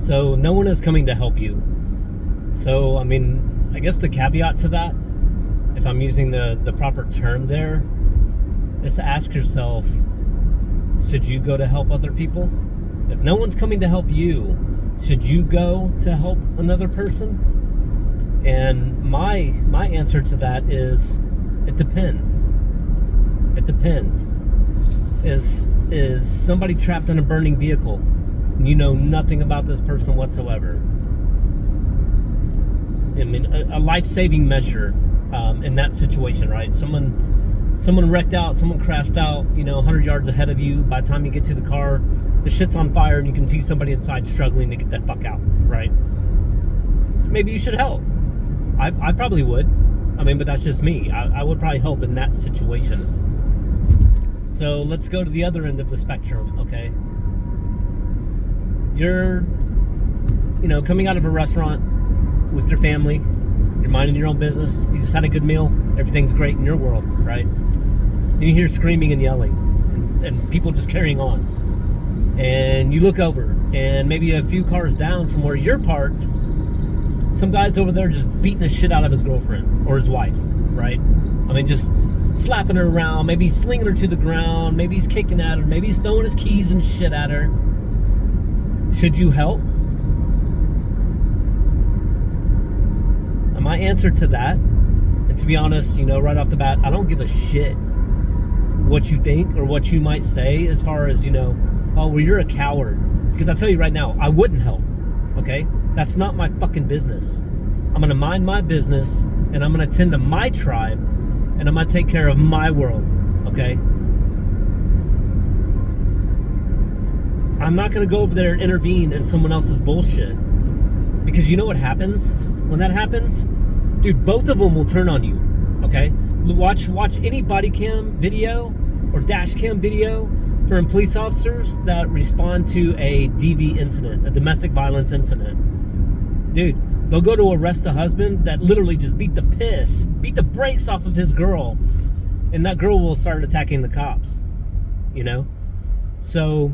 So no one is coming to help you. So, I mean, I guess the caveat to that, if I'm using the proper term there, is to ask yourself, should you go to help other people? If no one's coming to help you, should you go to help another person? And my answer to that is, it depends. It depends. Is somebody trapped in a burning vehicle and you know nothing about this person whatsoever? I mean, a life-saving measure in that situation, right? Someone wrecked out, someone crashed out, 100 yards ahead of you. By the time you get to the car, the shit's on fire and you can see somebody inside struggling to get that fuck out, right? Maybe you should help. I probably would. I mean, but that's just me. I would probably help in that situation. So let's go to the other end of the spectrum, okay? You're, coming out of a restaurant with your family. You're minding your own business. You just had a good meal. Everything's great in your world, right? Then you hear screaming and yelling and people just carrying on. And you look over, and maybe a few cars down from where you're parked, some guy's over there just beating the shit out of his girlfriend or his wife, right? I mean, just slapping her around, maybe slinging her to the ground, maybe he's kicking at her, maybe he's throwing his keys and shit at her. Should you help? And my answer to that, and to be honest, right off the bat, I don't give a shit what you think or what you might say as far as, oh, well, you're a coward. Because I'll tell you right now, I wouldn't help, okay? That's not my fucking business. I'm going to mind my business, and I'm going to tend to my tribe, and I'm going to take care of my world, okay? I'm not going to go over there and intervene in someone else's bullshit. Because you know what happens when that happens? Dude, both of them will turn on you, okay? Watch any body cam video or dash cam video from police officers that respond to a DV incident, a domestic violence incident. Dude, they'll go to arrest the husband that literally just beat the brakes off of his girl, and that girl will start attacking the cops, So,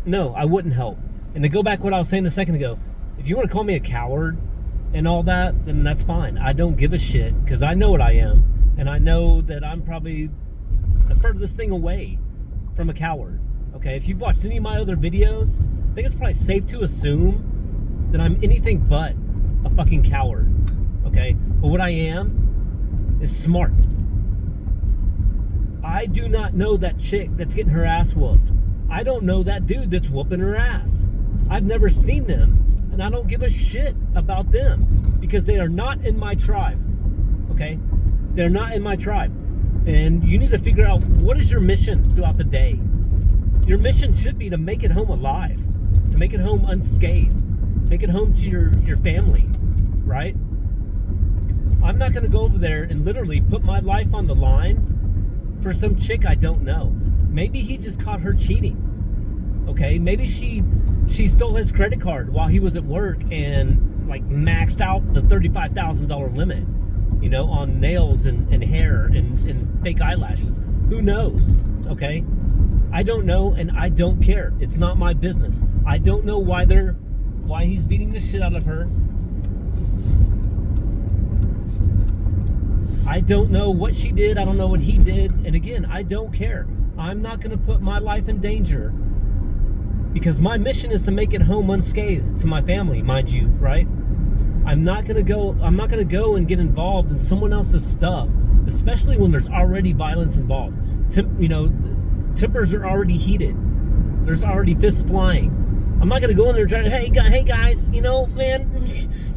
no, I wouldn't help. And to go back to what I was saying a second ago, if you want to call me a coward and all that, then that's fine. I don't give a shit, because I know what I am, and I know that I'm probably the furthest thing away from a coward, okay? If you've watched any of my other videos, I think it's probably safe to assume that I'm anything but a fucking coward, okay? But what I am is smart. I do not know that chick that's getting her ass whooped. I don't know that dude that's whooping her ass. I've never seen them, and I don't give a shit about them because they are not in my tribe, okay? They're not in my tribe. And you need to figure out, what is your mission throughout the day? Your mission should be to make it home alive, to make it home unscathed, make it home to your family, right? I'm not going to go over there and literally put my life on the line for some chick I don't know. Maybe he just caught her cheating, okay? Maybe she stole his credit card while he was at work and like maxed out the $35,000 limit, on nails and hair and fake eyelashes. Who knows, okay? I don't know, and I don't care. It's not my business. I don't know why he's beating the shit out of her. I don't know what she did. I don't know what he did. And again, I don't care. I'm not going to put my life in danger because my mission is to make it home unscathed to my family, mind you, right? I'm not going to go and get involved in someone else's stuff, especially when there's already violence involved. Tempers are already heated. There's already fists flying. I'm not going to go in there and try to, hey guys, man,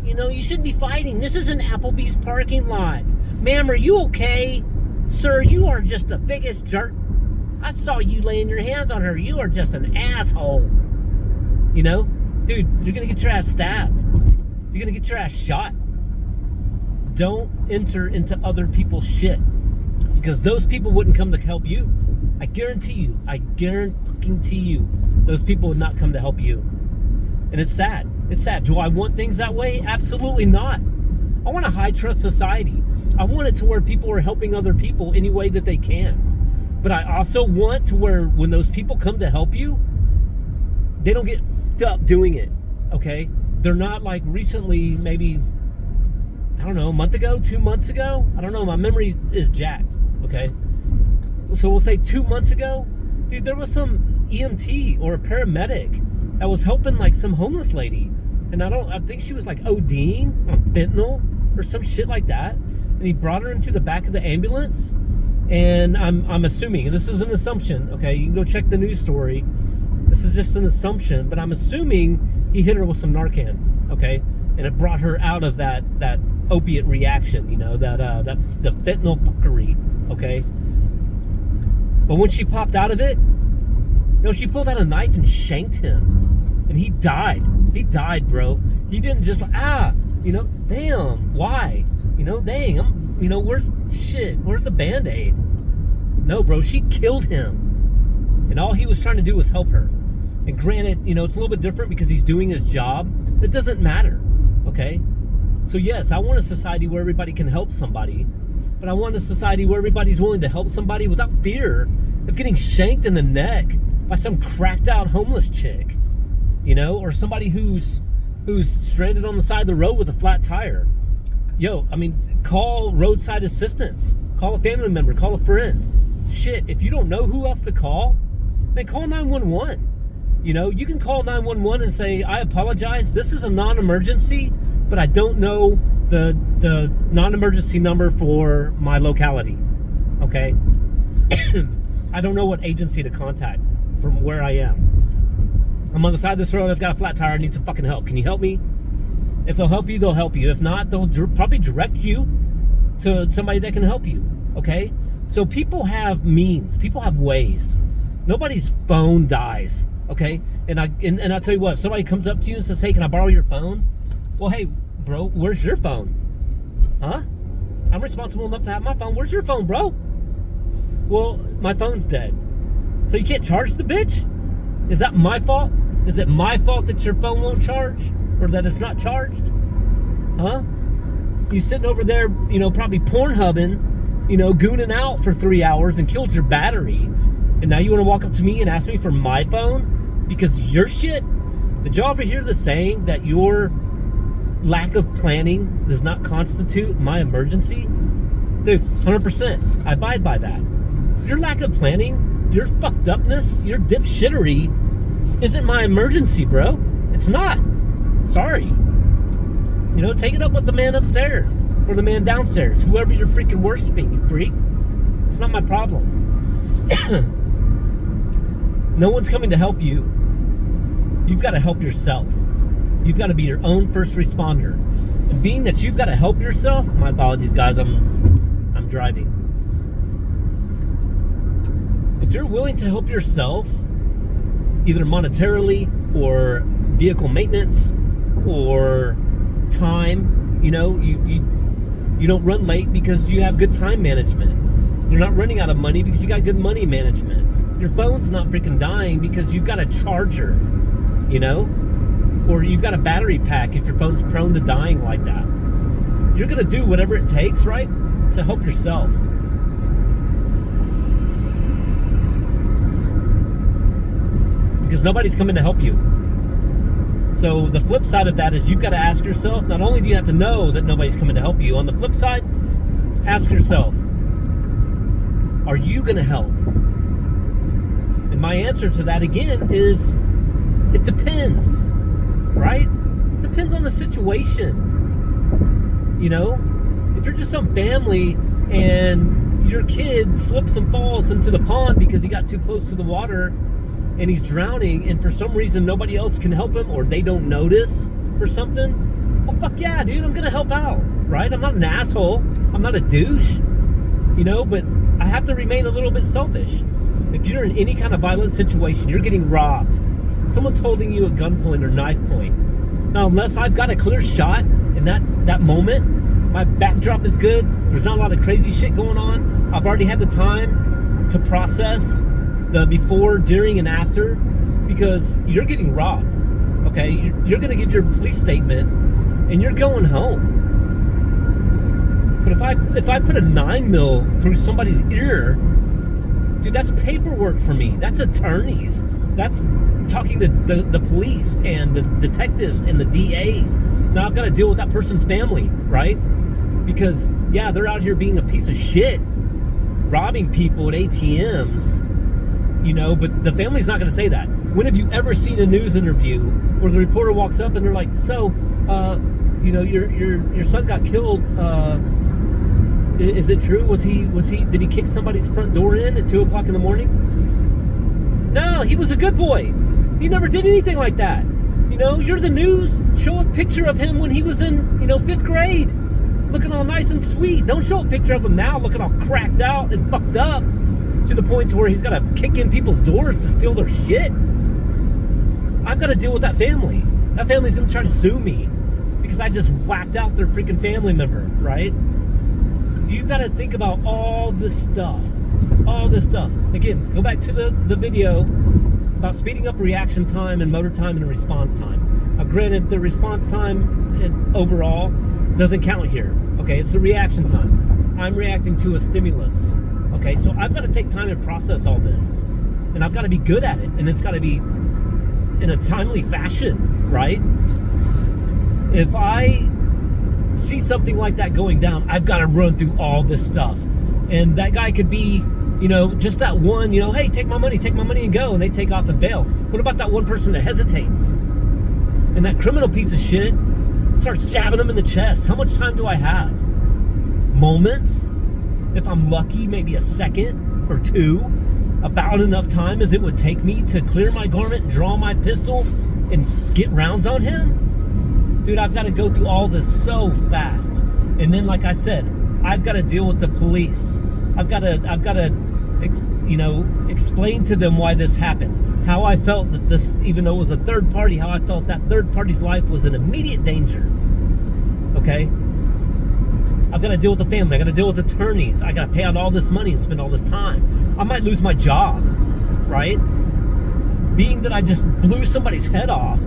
you shouldn't be fighting. This is an Applebee's parking lot. Ma'am, are you okay? Sir, you are just the biggest jerk. I saw you laying your hands on her. You are just an asshole. Dude, you're going to get your ass stabbed. You're going to get your ass shot. Don't enter into other people's shit because those people wouldn't come to help you. I guarantee you, those people would not come to help you. And it's sad. It's sad. Do I want things that way? Absolutely not. I want a high trust society. I want it to where people are helping other people any way that they can. But I also want to where when those people come to help you, they don't get up doing it. okay? They're not like recently, maybe, I don't know, a month ago, 2 months ago. I don't know. My memory is jacked, okay? So we'll say 2 months ago, dude, there was some EMT or a paramedic that was helping like some homeless lady. And I think she was like ODing on fentanyl or some shit like that. And he brought her into the back of the ambulance. And I'm assuming, and this is an assumption, okay? You can go check the news story. This is just an assumption, but I'm assuming he hit her with some Narcan, okay? And it brought her out of that opiate reaction, you know, the fentanyl fuckery, okay? But when she popped out of it, you know, she pulled out a knife and shanked him. And he died. He died, bro. He didn't just like, you know, damn, why? You know, dang, you know, where's the Band-Aid? No, bro, she killed him. And all he was trying to do was help her. And granted, you know, it's a little bit different because he's doing his job. It doesn't matter, okay? So yes, I want a society where everybody can help somebody. But I want a society where everybody's willing to help somebody without fear of getting shanked in the neck by some cracked out homeless chick. You know, or somebody who's stranded on the side of the road with a flat tire. Yo, I mean, call roadside assistance. Call a family member. Call a friend. Shit, if you don't know who else to call, then call 911. You know, you can call 911 and say, I apologize, this is a non-emergency, but I don't know the non-emergency number for my locality. Okay? I don't know what agency to contact from where I am. I'm on the side of this road, I've got a flat tire, I need some fucking help. Can you help me? If they'll help you, they'll help you. If not, they'll probably direct you to somebody that can help you, okay? So people have means, people have ways. Nobody's phone dies, okay? And I'll tell you what, if somebody comes up to you and says, hey, can I borrow your phone? Well, hey, bro, where's your phone? Huh? I'm responsible enough to have my phone. Where's your phone, bro? Well, my phone's dead. So you can't charge the bitch? Is that my fault? Is it my fault that your phone won't charge? Or that it's not charged? Huh? You sitting over there, you know, probably Pornhubbing, you know, gooning out for 3 hours and killed your battery. And now you want to walk up to me and ask me for my phone? Because your shit? Did y'all ever hear the saying that your lack of planning does not constitute my emergency? Dude, 100%. I abide by that. Your lack of planning, your fucked upness, your dipshittery isn't my emergency, bro. It's not. Sorry. You know, take it up with the man upstairs or the man downstairs, whoever you're freaking worshiping, you freak. It's not my problem. No one's coming to help you. You've got to help yourself. You've got to be your own first responder. And being that you've got to help yourself, my apologies, guys, I'm driving. If you're willing to help yourself, either monetarily or vehicle maintenance or time, you know, you don't run late because you have good time management. You're not running out of money because you got good money management. Your phone's not freaking dying because you've got a charger, you know, or you've got a battery pack if your phone's prone to dying like that. You're going to do whatever it takes, right, to help yourself. Because nobody's coming to help you. So the flip side of that is you've got to ask yourself, not only do you have to know that nobody's coming to help you, on the flip side, ask yourself, are you going to help? And my answer to that again is, it depends, right? Depends on the situation. You know, if you're just some family and your kid slips and falls into the pond because he got too close to the water and he's drowning, and for some reason nobody else can help him, or they don't notice or something, well, fuck yeah, dude, I'm gonna help out, right? I'm not an asshole. I'm not a douche, you know, but I have to remain a little bit selfish. If you're in any kind of violent situation, you're getting robbed, someone's holding you at gunpoint or knife point. Now, unless I've got a clear shot in that moment, my backdrop is good, there's not a lot of crazy shit going on, I've already had the time to process the before, during, and after, because you're getting robbed, okay? You're going to give your police statement, and you're going home. But if I put a 9mm through somebody's ear, dude, that's paperwork for me. That's attorneys. That's talking to the police and the detectives and the DAs. Now I've got to deal with that person's family, right? Because, yeah, they're out here being a piece of shit, robbing people at ATMs, but the family's not going to say that. When have you ever seen a news interview where the reporter walks up and they're like, so, your son got killed, is it true? Did he kick somebody's front door in at 2 o'clock in the morning? No, he was a good boy. He never did anything like that. You're the news. Show a picture of him when he was in, 5th grade, looking all nice and sweet. Don't show a picture of him now looking all cracked out and fucked up to the point to where he's got to kick in people's doors to steal their shit. I've got to deal with that family. That family's going to try to sue me because I just whacked out their freaking family member, right? You've got to think about all this stuff. All this stuff. Again, go back to the video about speeding up reaction time and motor time and response time. Now, granted, the response time overall doesn't count here. Okay, it's the reaction time. I'm reacting to a stimulus. Okay, so I've got to take time to process all this. And I've got to be good at it. And it's got to be in a timely fashion, right? If I see something like that going down, I've got to run through all this stuff. And that guy could be, just that one, hey, take my money and go. And they take off and bail. What about that one person that hesitates? And that criminal piece of shit starts jabbing them in the chest. How much time do I have? Moments? If I'm lucky, maybe a second or two. About enough time as it would take me to clear my garment, draw my pistol, and get rounds on him. Dude, I've got to go through all this so fast. And then, like I said, I've got to deal with the police. I've got to explain to them why this happened. How I felt that this, even though it was a third party, how I felt that third party's life was in immediate danger. Okay? I've got to deal with the family. I got to deal with attorneys. I got to pay out all this money and spend all this time. I might lose my job, right? Being that I just blew somebody's head off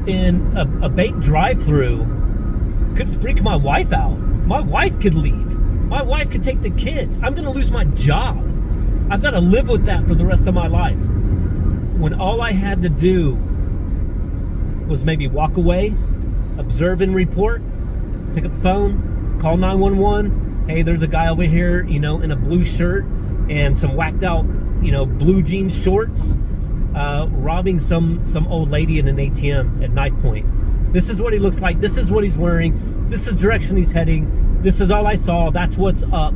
in a bank drive-through could freak my wife out. My wife could leave. My wife could take the kids. I'm going to lose my job. I've got to live with that for the rest of my life. When all I had to do was maybe walk away, observe and report, pick up the phone, call 911. Hey, there's a guy over here, in a blue shirt and some whacked out, blue jean shorts, robbing some old lady in an ATM at knife point. This is what he looks like. This is what he's wearing. This is the direction he's heading. This is all I saw. That's what's up.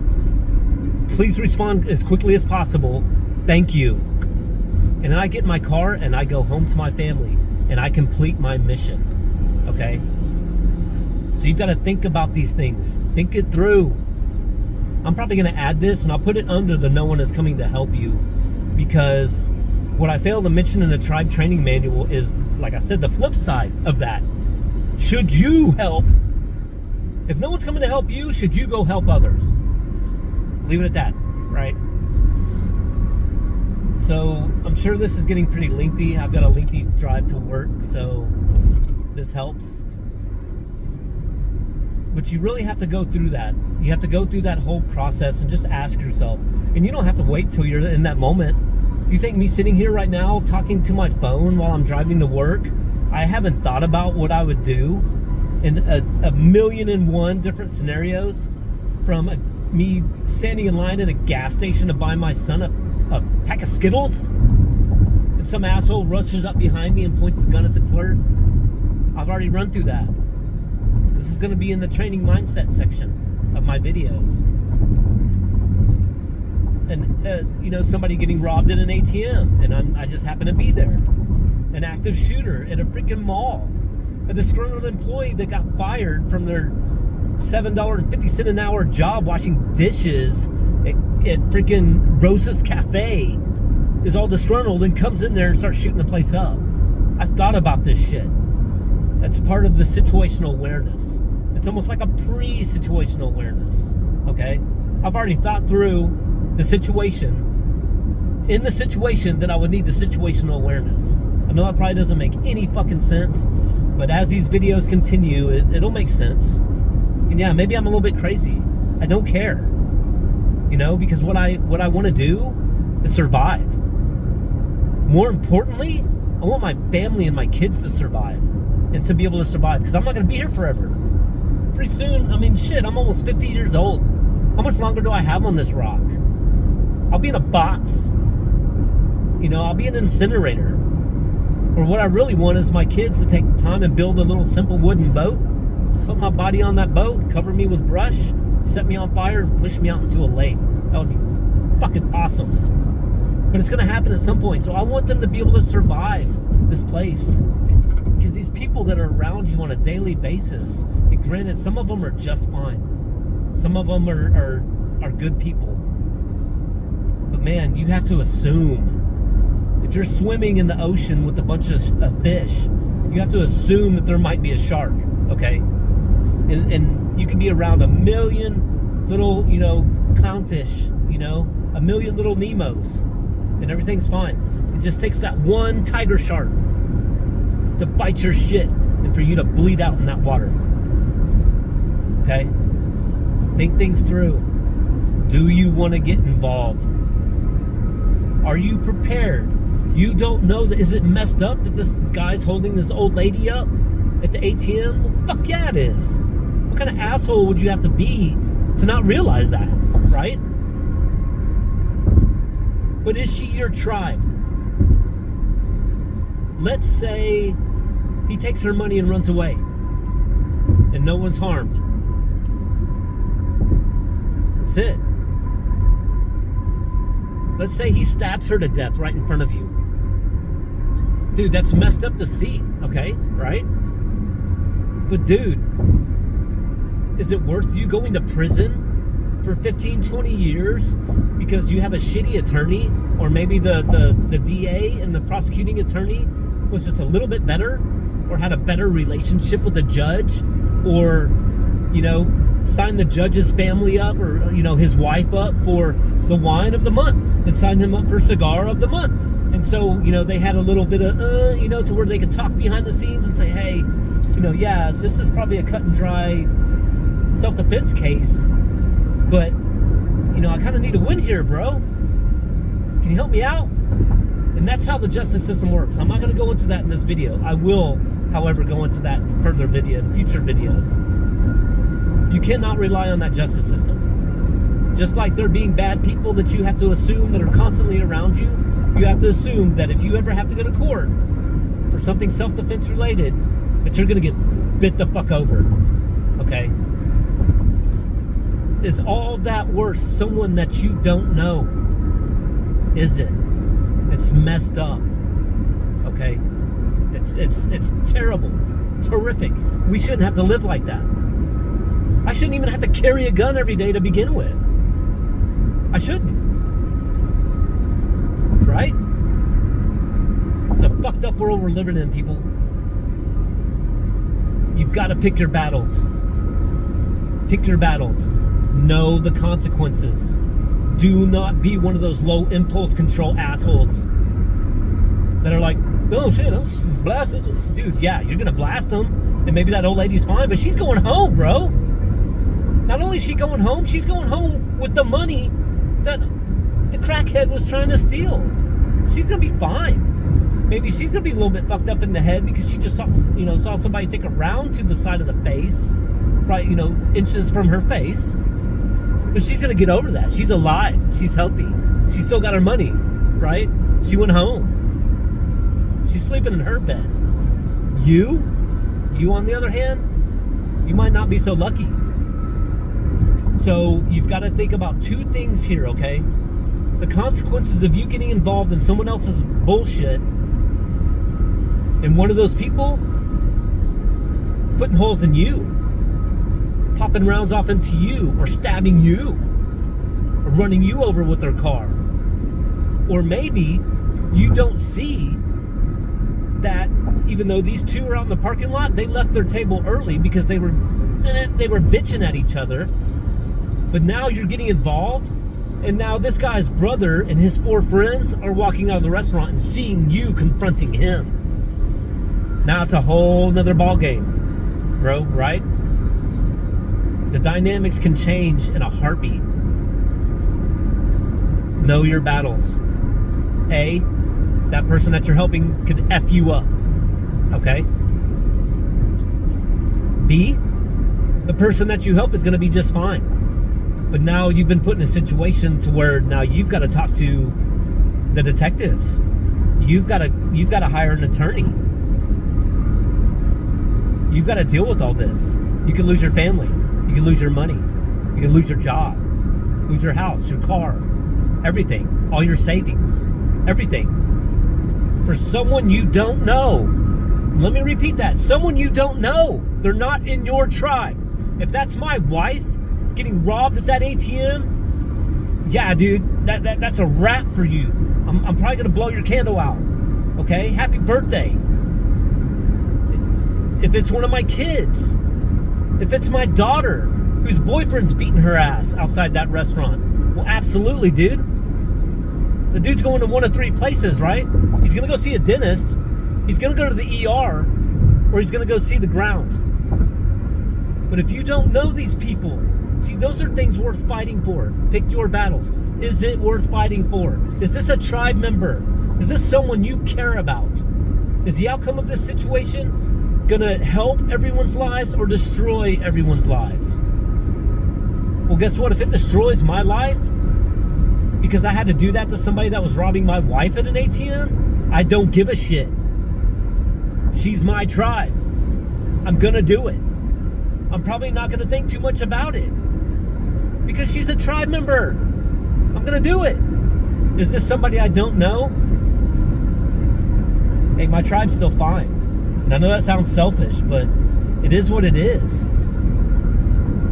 Please respond as quickly as possible. Thank you. And then I get in my car and I go home to my family and I complete my mission. Okay? So you've got to think about these things. Think it through. I'm probably going to add this and I'll put it under the no one is coming to help you, because what I failed to mention in the tribe training manual is, like I said, the flip side of that. Should you help? If no one's coming to help you, should you go help others? Leave it at that, right? So I'm sure this is getting pretty lengthy. I've got a lengthy drive to work, so this helps. But you really have to go through that. You have to go through that whole process and just ask yourself. And you don't have to wait till you're in that moment. You think me sitting here right now talking to my phone while I'm driving to work, I haven't thought about what I would do in a million and one different scenarios, from me standing in line at a gas station to buy my son a pack of Skittles, and some asshole rushes up behind me and points the gun at the clerk. I've already run through that. This is going to be in the training mindset section of my videos. And, somebody getting robbed in an ATM, and I just happen to be there. An active shooter at a freaking mall. A disgruntled employee that got fired from their $7.50 an hour job washing dishes at freaking Rosa's Cafe is all disgruntled and comes in there and starts shooting the place up. I've thought about this shit. That's part of the situational awareness. It's almost like a pre-situational awareness, okay? I've already thought through the situation, in the situation that I would need the situational awareness. I know that probably doesn't make any fucking sense, but as these videos continue, it'll make sense. And yeah, maybe I'm a little bit crazy. I don't care, because what I want to do is survive. More importantly, I want my family and my kids to survive and to be able to survive, because I'm not going to be here forever. Pretty soon, I mean, shit, I'm almost 50 years old. How much longer do I have on this rock? I'll be in a box. You know, I'll be an incinerator. Or what I really want is my kids to take the time and build a little simple wooden boat, put my body on that boat, cover me with brush, set me on fire, and push me out into a lake. That would be fucking awesome. But it's going to happen at some point. So I want them to be able to survive this place. Because these people that are around you on a daily basis, and granted, some of them are just fine. Some of them are good people. But man, you have to assume. If you're swimming in the ocean with a bunch of fish, you have to assume that there might be a shark, okay? And you can be around a million little, clownfish, a million little Nemos, and everything's fine. It just takes that one tiger shark to bite your shit and for you to bleed out in that water. Okay? Think things through. Do you want to get involved? Are you prepared? You don't know that. Is it messed up that this guy's holding this old lady up at the ATM? Well, fuck yeah, it is. What kind of asshole would you have to be to not realize that, right? But is she your tribe? Let's say he takes her money and runs away, and no one's harmed. That's it. Let's say he stabs her to death right in front of you. Dude, that's messed up to see, okay? Right? But dude, is it worth you going to prison for 15, 20 years because you have a shitty attorney, or maybe the DA and the prosecuting attorney was just a little bit better, or had a better relationship with the judge, or, signed the judge's family up, or, his wife up for the wine of the month and signed him up for cigar of the month. And so, they had a little bit of, to where they could talk behind the scenes and say, hey, yeah, this is probably a cut and dry self-defense case, but, I kind of need a win here, bro. Can you help me out? And that's how the justice system works. I'm not going to go into that in this video. I will, however, go into that in future videos. You cannot rely on that justice system. Just like there being bad people that you have to assume that are constantly around you, you have to assume that if you ever have to go to court for something self-defense related, that you're going to get bit the fuck over. Okay? Is all that worth someone that you don't know? Is it? It's messed up. Okay? It's terrible. It's horrific. We shouldn't have to live like that. I shouldn't even have to carry a gun every day to begin with. I shouldn't. Right? It's a fucked up world we're living in, people. You've got to pick your battles. Pick your battles. Know the consequences. Do not be one of those low impulse control assholes that are like, oh shit, I'll blast this. Dude, yeah, you're going to blast them, and maybe that old lady's fine, but she's going home, bro. Not only is she going home, she's going home with the money that the crackhead was trying to steal. She's going to be fine. Maybe she's going to be a little bit fucked up in the head because she just saw somebody take a round to the side of the face, right, inches from her face. But she's going to get over that. She's alive. She's healthy. She's still got her money, right? She went home. She's sleeping in her bed. You, on the other hand, you might not be so lucky. So you've got to think about two things here, okay? The consequences of you getting involved in someone else's bullshit, and one of those people putting holes in you, popping rounds off into you, or stabbing you, or running you over with their car. Or maybe you don't see that even though these two are out in the parking lot, they left their table early because they were bitching at each other. But now you're getting involved, and now this guy's brother and his 4 friends are walking out of the restaurant and seeing you confronting him. Now it's a whole nother ball game, bro, right? The dynamics can change in a heartbeat. Know your battles. A, that person that you're helping could F you up. Okay? B, the person that you help is going to be just fine. But now you've been put in a situation to where now you've got to talk to the detectives. You've got to hire an attorney. You've got to deal with all this. You could lose your family. You could lose your money. You could lose your job. Lose your house, your car, everything. All your savings. Everything. For someone you don't know. Let me repeat that. Someone you don't know. They're not in your tribe. If that's my wife getting robbed at that ATM, yeah, dude, that's a wrap for you. I'm probably going to blow your candle out. Okay? Happy birthday. If it's one of my kids, if it's my daughter whose boyfriend's beating her ass outside that restaurant, well, absolutely, dude. The dude's going to one of three places, right? He's going to go see a dentist, he's going to go to the ER, or he's going to go see the ground. But if you don't know these people, see, those are things worth fighting for. Pick your battles. Is it worth fighting for? Is this a tribe member? Is this someone you care about? Is the outcome of this situation gonna help everyone's lives or destroy everyone's lives? Well, guess what? If it destroys my life because I had to do that to somebody that was robbing my wife at an ATM, I don't give a shit. She's my tribe. I'm gonna do it. I'm probably not gonna think too much about it because she's a tribe member. I'm gonna do it. Is this somebody I don't know? Hey, my tribe's still fine. And I know that sounds selfish, but it is what it is.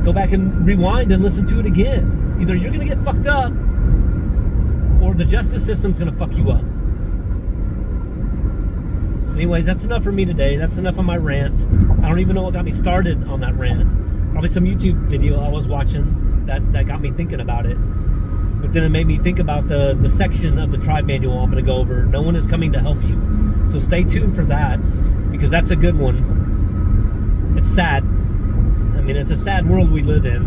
Go back and rewind and listen to it again. Either you're going to get fucked up or the justice system's going to fuck you up. Anyways, that's enough for me today. That's enough of my rant. I don't even know what got me started on that rant. Probably some YouTube video I was watching that got me thinking about it. But then it made me think about the section of the tribe manual I'm going to go over. No one is coming to help you. So stay tuned for that, because that's a good one. It's sad. I mean, it's a sad world we live in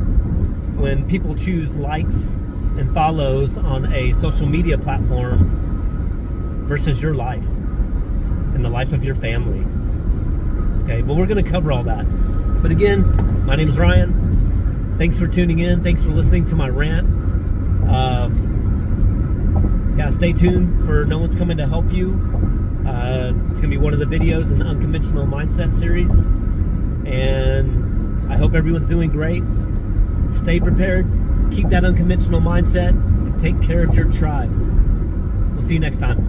when people choose likes and follows on a social media platform versus your life and the life of your family. Okay, but we're going to cover all that. But again, my name is Ryan. Thanks for tuning in. Thanks for listening to my rant. Yeah, stay tuned for No One's Coming to Help You. It's going to be one of the videos in the Unconventional Mindset series. And I hope everyone's doing great. Stay prepared. Keep that unconventional mindset. And take care of your tribe. We'll see you next time.